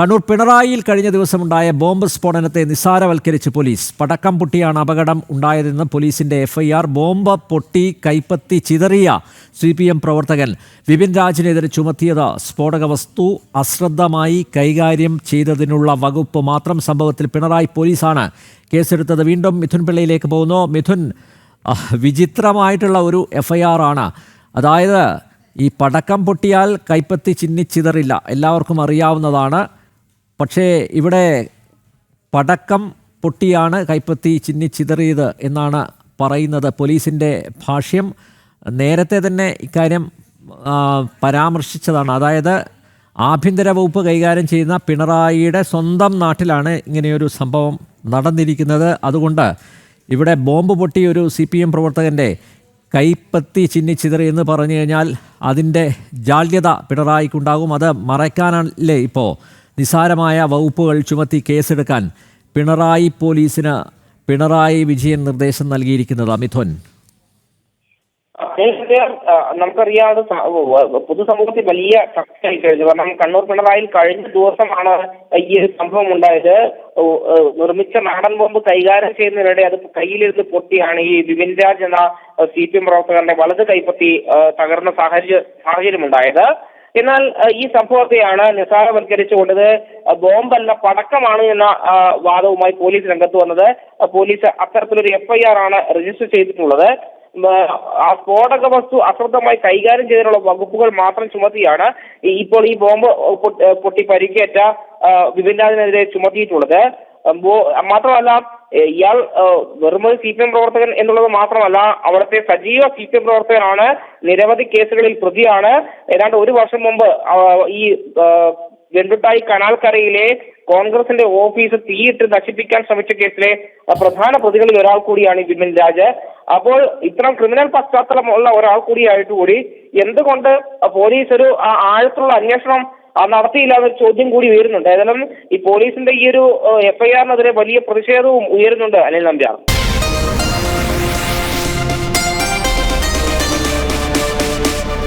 കണ്ണൂർ പിണറായിയിൽ കഴിഞ്ഞ ദിവസമുണ്ടായ bomb സ്ഫോടനത്തെ നിസ്സാരവൽക്കരിച്ച് police. പടക്കം പൊട്ടിയാണ് അപകടം ഉണ്ടായതെന്ന് പോലീസിന്റെ എഫ്ഐആർ. ബോംബ് പൊട്ടി കൈപ്പത്തി ചിതറിയ CPM പ്രവർത്തകൻ വിപിൻ രാജിനെതിരെ ചുമത്തിയത് സ്ഫോടക വസ്തു അശ്രദ്ധമായി കൈകാര്യം ചെയ്തതിനുള്ള വകുപ്പ് മാത്രം. സംഭവത്തിൽ പിണറായി പോലീസാണ് കേസെടുത്തത്. വീണ്ടും മിഥുൻ പിള്ളയിലേക്ക് പോകുന്നു. മിഥുൻ, വിചിത്രമായിട്ടുള്ള ഒരു എഫ്ഐആർ ആണ്. അതായത് ഈ പടക്കം പൊട്ടിയാൽ കൈപ്പത്തി ചിന്നിച്ചിതറില്ല, എല്ലാവർക്കും അറിയാവുന്നതാണ്. പക്ഷേ ഇവിടെ പടക്കം പൊട്ടിയാണ് കൈപ്പത്തി ചിന്നിച്ചിതറിയത് എന്നാണ് പറയുന്നത് പോലീസിൻ്റെ ഭാഷ്യം. നേരത്തെ തന്നെ ഇക്കാര്യം പരാമർശിച്ചതാണ്. അതായത് ആഭ്യന്തര വകുപ്പ് കൈകാര്യം ചെയ്യുന്ന പിണറായിയുടെ സ്വന്തം നാട്ടിലാണ് ഇങ്ങനെയൊരു സംഭവം നടന്നിരിക്കുന്നത്. അതുകൊണ്ട് ഇവിടെ ബോംബ് പൊട്ടി ഒരു CPM പ്രവർത്തകൻ്റെ കൈപ്പത്തി ചിന്നിച്ചിതറി എന്ന് പറഞ്ഞു കഴിഞ്ഞാൽ അതിൻ്റെ ജാള്യത പിണറായിക്കുണ്ടാകും. അത് മറയ്ക്കാനല്ലേ ഇപ്പോൾ നിസാരമായ വകുപ്പുകൾ ചുമത്തി കേസെടുക്കാൻ പിണറായി പോലീസിന് പിണറായി വിജയൻ നിർദ്ദേശം നൽകിയിരിക്കുന്നത്. മിഥുൻ, നമുക്കറിയാം, പൊതുസമൂഹത്തിൽ വലിയ ചർച്ചയായി കഴിഞ്ഞു. കാരണം കണ്ണൂർ പിണറായിൽ കഴിഞ്ഞ ദിവസമാണ് ഈ ഒരു സംഭവം ഉണ്ടായത്. നിർമ്മിച്ച നാടൻ ബോംബ് കൈകാര്യം ചെയ്യുന്നതിനിടെ അത് കയ്യിലിരുന്ന് പൊട്ടിയാണ് ഈ വിപിൻ രാജ് എന്ന CPM പ്രവർത്തകന്റെ വലത് കൈപ്പത്തി തകർന്ന സാഹചര്യം ഉണ്ടായത്. എന്നാൽ ഈ സംഭവത്തെയാണ് നിസ്സാരവൽക്കരിച്ചുകൊണ്ടത് ബോംബല്ല പടക്കമാണ് എന്ന വാദവുമായി പോലീസ് രംഗത്ത് വന്നത്. പോലീസ് അത്തരത്തിലൊരു FIR ആണ് രജിസ്റ്റർ ചെയ്തിട്ടുള്ളത്. ആ സ്ഫോടക വസ്തു അശ്രദ്ധമായി കൈകാര്യം ചെയ്തതിനുള്ള വകുപ്പുകൾ മാത്രം ചുമത്തിയാണ് ഇപ്പോൾ ഈ ബോംബ് പൊട്ടി പരിക്കേറ്റ വിപിൻ രാജിനെതിരെ ചുമത്തിയിട്ടുള്ളത്. മാത്രമല്ല, ഇയാൾ വെറും CPM പ്രവർത്തകൻ എന്നുള്ളത് മാത്രമല്ല, അവിടുത്തെ സജീവ CPM പ്രവർത്തകനാണ്. നിരവധി കേസുകളിൽ പ്രതിയാണ്. ഏതാണ്ട് ഒരു വർഷം മുമ്പ് ഈ വെണ്ടുട്ടായി കനാൽക്കരയിലെ കോൺഗ്രസിന്റെ ഓഫീസ് തീയിട്ട് നശിപ്പിക്കാൻ ശ്രമിച്ച കേസിലെ പ്രധാന പ്രതികളിൽ ഒരാൾ കൂടിയാണ് വിപിൻ രാജ്. അപ്പോൾ ഇത്തരം ക്രിമിനൽ പശ്ചാത്തലമുള്ള ഒരാൾ കൂടിയായിട്ട് കൂടി എന്തുകൊണ്ട് പോലീസ് ഒരു ആഴത്തിലുള്ള അന്വേഷണം നടത്തിയില്ല എന്നൊരു ചോദ്യം കൂടി ഉയരുന്നുണ്ട്. ഏതായാലും ഈ പോലീസിന്റെ ഈ ഒരു FIR-നെതിരെ വലിയ പ്രതിഷേധവും ഉയരുന്നുണ്ട്. അനിൽ നമ്പ്യാർ.